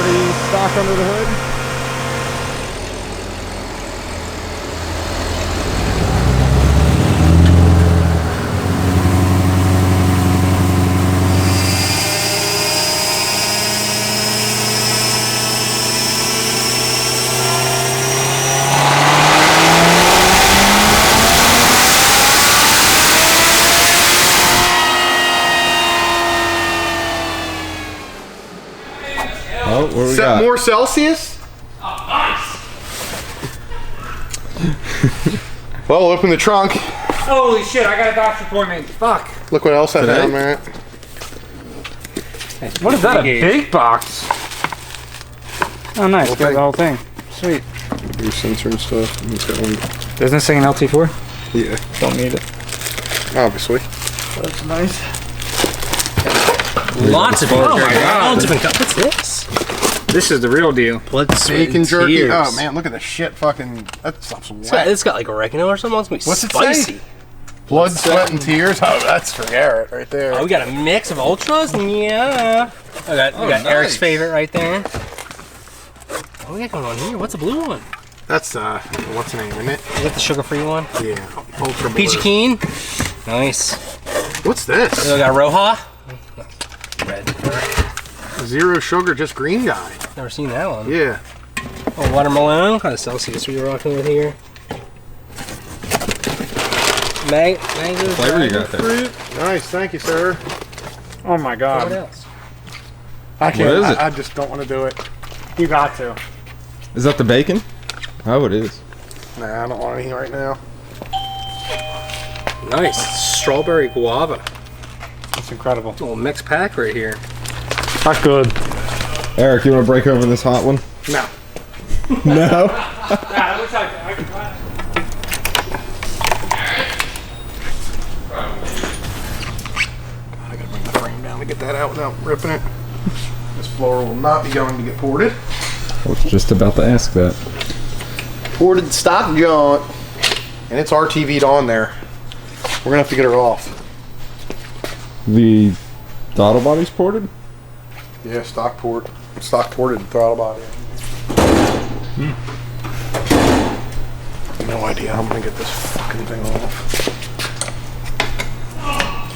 Pretty stock under the hood. Oh, what we got? More Celsius? Oh, nice! Well, open the trunk. Holy shit, I got a doctor appointment. Fuck. Look what else I found, man. What is that, a big box? Oh, nice. Got the whole thing. Sweet. Your sensor and stuff. It's got one. Doesn't it say an LT4? Yeah. Don't need it. Obviously. That's nice. Lots of Oh my god. What's this? This is the real deal. What's bacon jerky? Oh man, look at this shit fucking. That stuff's wet. It's got like oregano or something. It's gonna be What's spicy. it say? Blood, sweat, and tears? Oh, that's for Garrett right there. Oh, we got a mix of ultras? Yeah. We got nice. Eric's favorite right there. What do we got going on here? What's the blue one? That's, what's the name, isn't it? Is that the sugar-free one? Yeah. Ultra blue. Peachy Keen. Nice. What's this? We got Roja. Red. Zero sugar, just green guy. Never seen that one. Yeah. Oh, watermelon. What kind of Celsius are you rocking with here? Mango. Flavor you got there? Fruit. Nice, thank you, sir. Oh my What god. else? I can't. What is it? I just don't want to do it. You got to. Is that the bacon? Oh, it is. Nah, I don't want anything right now. Nice. Strawberry guava. That's incredible. Little mixed pack right here. That's good. Eric, you want to break open this hot one? No. No? Yeah, it looks like I can buy it. I gotta bring the frame down to get that out without ripping it. This floor will not be going to get ported. I was just about to ask that. Ported stock jaunt. And it's RTV'd on there. We're gonna have to get her off. The throttle body's ported? Yeah, stock ported throttle body. No idea how I'm gonna get this fucking thing off.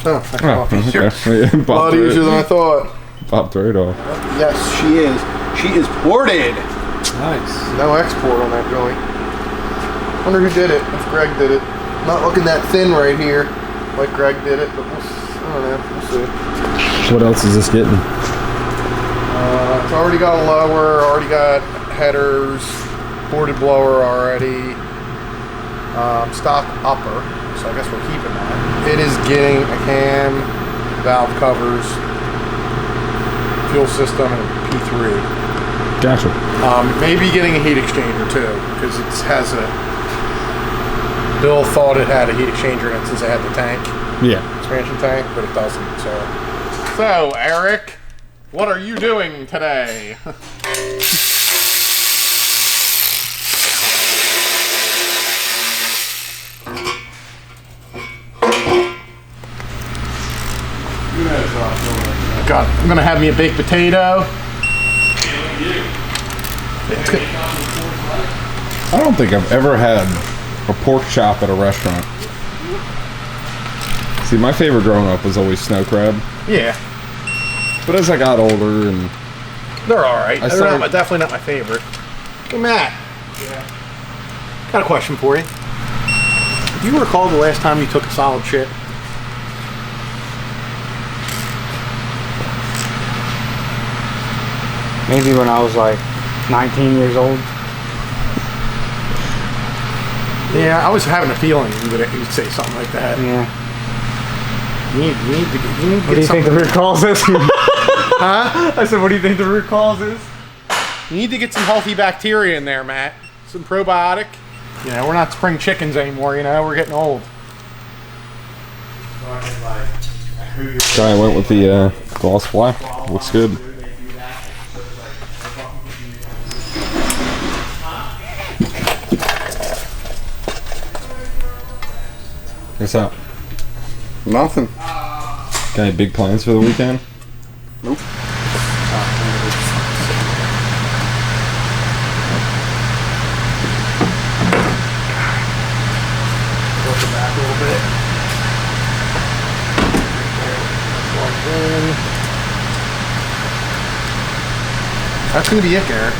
Oh, that came off easier. Okay. A lot easier than I thought. Popped right off. Yes, she is. She is ported. Nice. No export on that joint. Wonder who did it. If Greg did it. Not looking that thin right here, like Greg did it, but I don't know. We'll see. What else is this getting? It's already got a lower, already got headers, ported blower already, stock upper, so I guess we're keeping that. It is getting a cam, valve covers, fuel system, and a P3. Gotcha. Maybe getting a heat exchanger too, because it has a, Bill thought it had a heat exchanger in it since it had the tank. Yeah. Expansion tank, but it doesn't, So, Eric, what are you doing today? God, I'm gonna have me a baked potato. I don't think I've ever had a pork chop at a restaurant. See, my favorite growing up was always snow crab. Yeah. But as I got older and... They're alright. They're started- definitely not my favorite. Hey, Matt. Yeah. Got a question for you. Do you recall the last time you took a solid shit? Maybe when I was like 19 years old. Yeah, I was having a feeling you'd say something like that. Yeah. You need to get What do you think the root cause is? Huh? I said, what do you think the root cause is? You need to get some healthy bacteria in there, Matt. Some probiotic. You know, we're not spring chickens anymore, you know, we're getting old. Guy went with the gloss black. Looks good. What's up? Nothing. Got any big plans for the weekend? Nope. That's gonna be it, Garrett.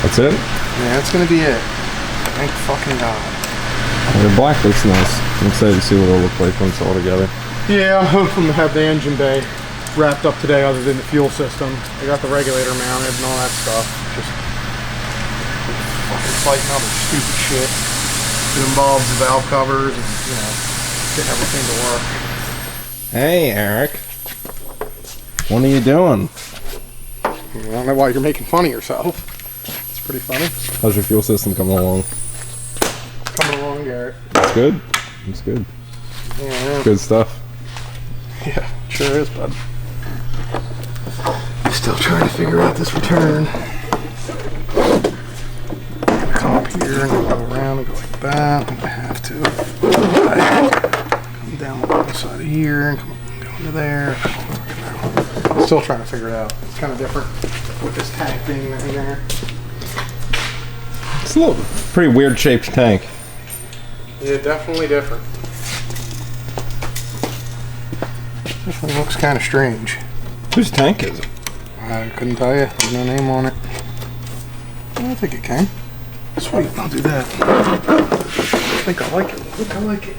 That's it? Yeah, that's gonna be it. Thank fucking God. The black looks nice. I'm excited to see what it'll look like when it's all together. Yeah, I'm hoping to have the engine bay wrapped up today other than the fuel system. I got the regulator mounted and all that stuff. Just fucking fighting other stupid shit. It involves the valve covers and, you know, getting everything to work. Hey, Eric. What are you doing? I don't know why you're making fun of yourself. It's pretty funny. How's your fuel system coming along? Coming along, Garrett. It's good. It's good. Yeah. Good stuff. Yeah, sure is, bud. Still trying to figure out this return. Come up here and go around and go like that. I'm gonna have to come down the side of here and come go into there. Still trying to figure it out. It's kind of different with this tank being in there. It's a little pretty weird shaped tank. Yeah, definitely different. Definitely looks kind of strange. Whose tank is it? I couldn't tell you. There's no name on it. I think it came. Sweet, I'll do that. I think I like it. I think I like it.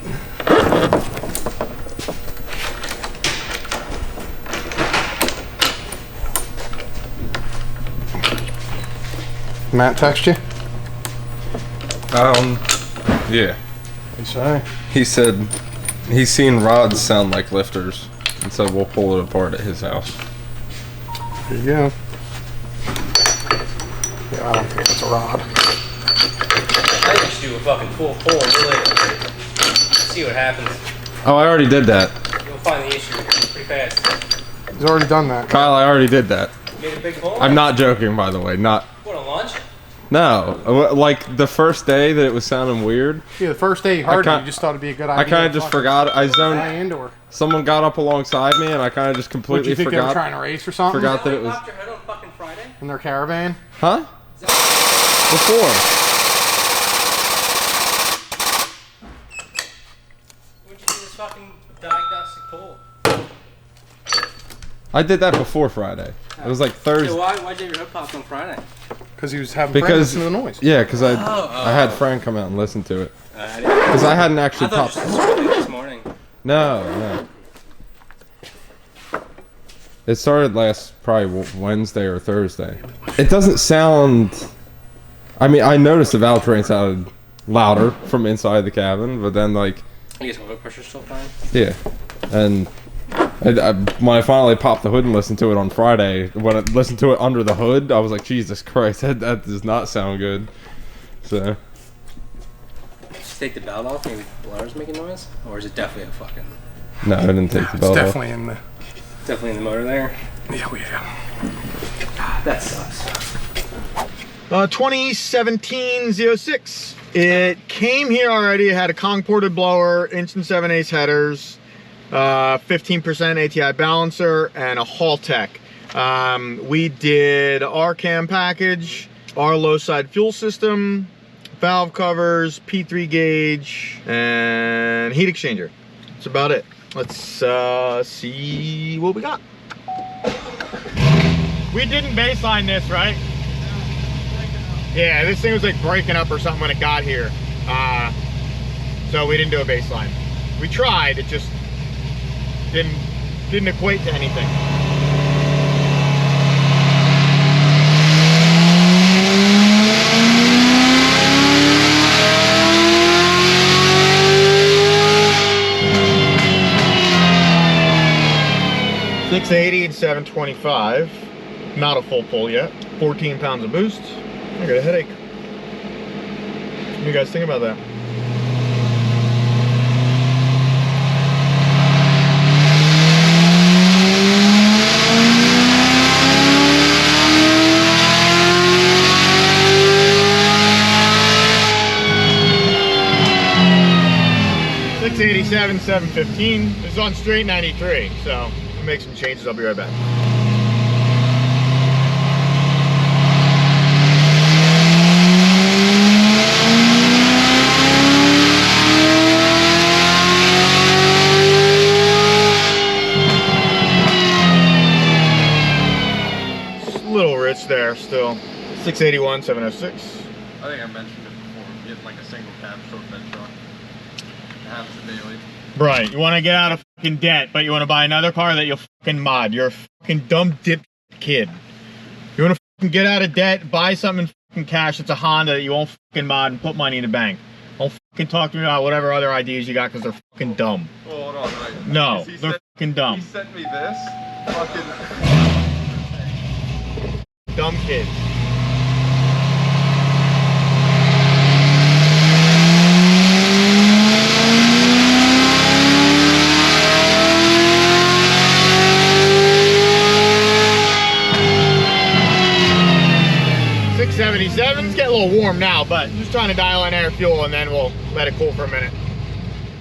Matt text you? Yeah. What'd he say? He said he's seen rods sound like lifters, and so we'll pull it apart at his house. There you go. Yeah, I don't think that's a rod. I just do a fucking full pull, really. See what happens. Oh, I already did that. You'll find the issue pretty fast. He's already done that. Kyle, I already did that. You made a big hole? I'm not joking, by the way. Not. What, a lunch? No. Like, the first day that it was sounding weird, Yeah, the first day you heard it, you just thought it'd be a good idea. I kind of just forgot. I zoned. Indoor. Someone got up alongside me, and I kind of just What, completely you think they were forgot. trying to race or something? Forgot that You it was. popped your head on fucking Friday? In their caravan? Huh? Before. When'd you do this fucking diagnostic pull? I did that before Friday. It was like Thursday. Yeah, why'd you have your hood popped on Friday? Because he was having Because listen to the noise. Yeah, because I had Frank come out and listen to it. Because I hadn't actually I thought popped. it was just this morning. No. It started last probably Wednesday or Thursday. It doesn't sound. I mean, I noticed the valve train sounded louder from inside the cabin, but then like. I guess my oil pressure's still fine. Yeah, and when I finally popped the hood and listened to it on Friday, when I listened to it under the hood, I was like, Jesus Christ, that does not sound good. So. Just take the belt off, maybe the blower's making noise? Or is it definitely a fucking... No, I didn't take the It's belt off. definitely in the... Definitely in the motor there? Yeah. That sucks. 2017 Z06. It came here already. It had a Kong ported blower, 1 7/8 headers, 15% ATI balancer, and a Haltech. We did our cam package, our low side fuel system, valve covers, P3 gauge, and heat exchanger. That's about it. Let's see what we got. We didn't baseline this, right? Yeah, this thing was like breaking up or something when it got here. So we didn't do a baseline. We tried, it just didn't equate to anything. .680 and 725. Not a full pull yet. 14 pounds of boost. I got a headache. What do you guys think about that? .687, 715. It's on straight 93, so I'll make some changes. I'll be right back. Little rich there. there still. 681, 706. I think I mentioned it before. Getting like a single cab short bed truck. It happens daily. Right, you want to get out of fucking debt, but you want to buy another car that you'll fucking mod. You're a fucking dumb dip kid. You want to fucking get out of debt, buy something in fucking cash. It's a Honda that you won't fucking mod and put money in the bank. Don't fucking talk to me about whatever other ideas you got because they're fucking dumb. Oh, hold on, right. No, they're fucking dumb. He sent me this. Fucking. Dumb kids. .77's getting a little warm now, but just trying to dial in air fuel and then we'll let it cool for a minute.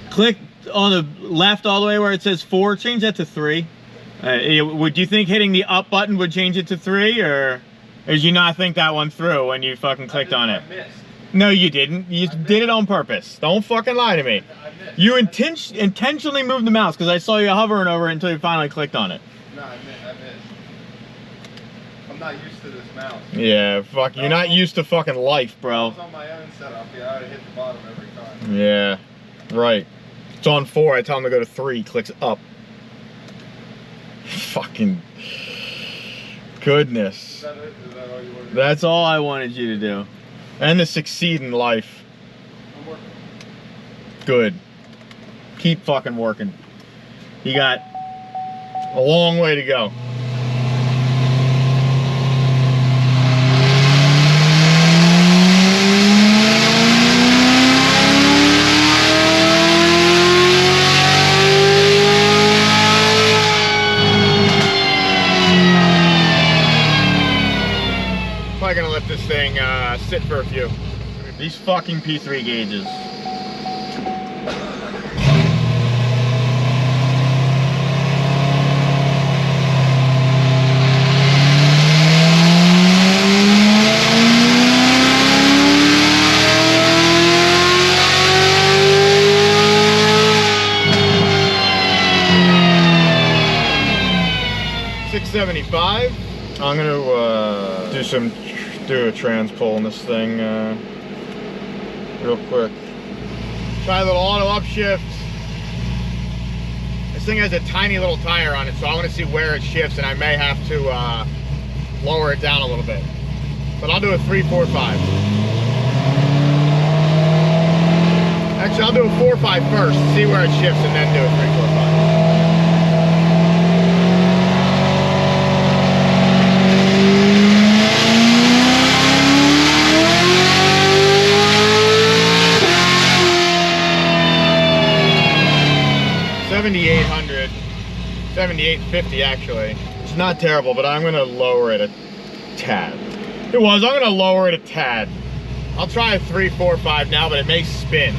Click on the left all the way where it says 4, change that to 3. Would you think hitting the up button would change it to 3, or did you not think that one through when you fucking clicked on it? No, you didn't. You did it on purpose. Don't fucking lie to me. You intentionally moved the mouse because I saw you hovering over it until you finally clicked on it. No, I missed. I'm not used to this mouse. Yeah, fuck. You're not used to fucking life, I bro. was on my own setup. Yeah, I would hit the bottom every time. Yeah, right. It's on 4. I tell him to go to 3. Clicks up. Fucking goodness. Is that it? Is that all you wanted to do? That's all I wanted you to do. And to succeed in life. I'm working. Good. Keep fucking working. You got a long way to go. Gonna let this thing sit for a few. These fucking P3 gauges. $675. I'm gonna do a trans pull on this thing real quick. Try a little auto upshift. This thing has a tiny little tire on it, so I want to see where it shifts, and I may have to lower it down a little bit. But I'll do a 3, 4, 5. Actually, I'll do a 4, 5 first, see where it shifts, and then do a 3, 4, 5. $7,800, $7,850 actually. It's not terrible, but I'm gonna lower it a tad. I'm gonna lower it a tad. I'll try a 3, 4, 5 now, but it may spin.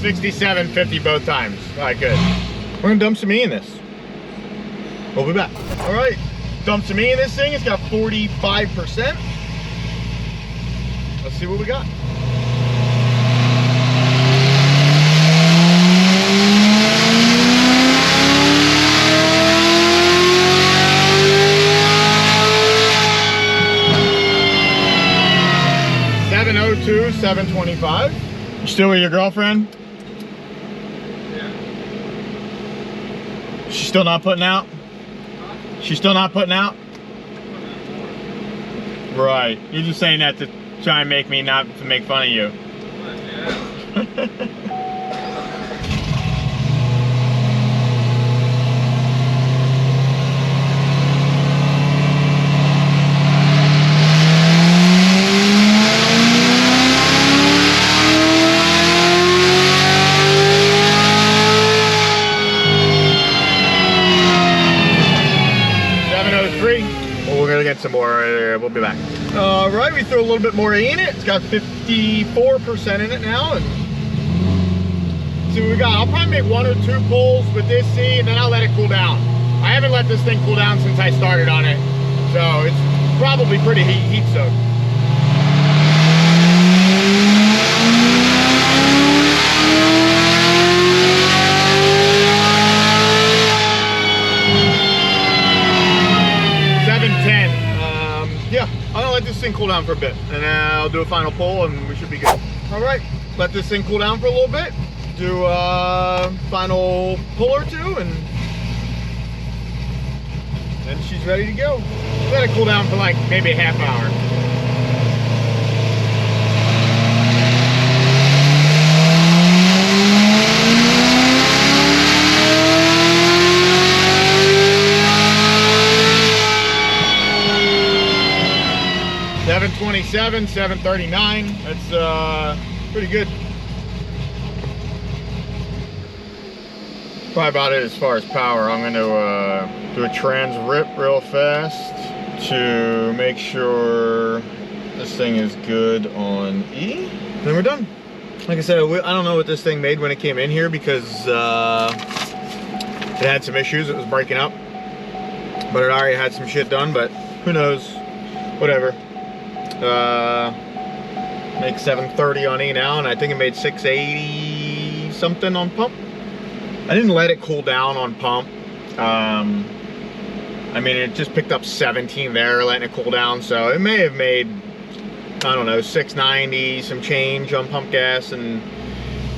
$67.50 both times. All right, good. We're gonna dump some E in this. We'll be back. All right, dump some E in this thing. It's got 45%. Let's see what we got. $702, $725. You still with your girlfriend? She's still not putting out? She's still not putting out? Right. You're just saying that to try and make me not to make fun of you. Get some more. We'll be back. All right, we threw a little bit more E in it. It's got 54% in it now, and see what we got. I'll probably make 1 or 2 pulls with this E, and then I'll let it cool down. I haven't let this thing cool down since I started on it, So it's probably pretty heat soaked. Yeah, I'm gonna let this thing cool down for a bit, and I'll do a final pull, and we should be good. All right, let this thing cool down for a little bit, do a final pull or two, and then she's ready to go. Let it cool down for like maybe a half hour. 727, 739. That's pretty good. Probably about it as far as power. I'm going to do a trans rip real fast to make sure this thing is good on E. Then we're done. Like I said, I don't know what this thing made when it came in here because it had some issues. It was breaking up, but it already had some shit done. But who knows? Whatever. Make 730 on E now, and I think it made 680 something on pump. I didn't let it cool down on pump. I mean, it just picked up 17 there, letting it cool down, so it may have made, I don't know, 690 some change on pump gas, and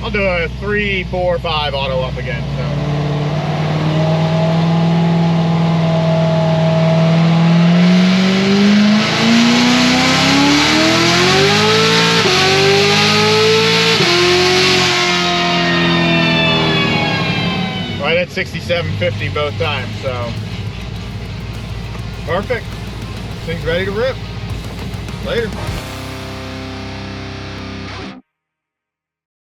I'll do a 3, 4, 5 auto up again. So. Right at 6750 both times, so perfect. This thing's ready to rip. Later.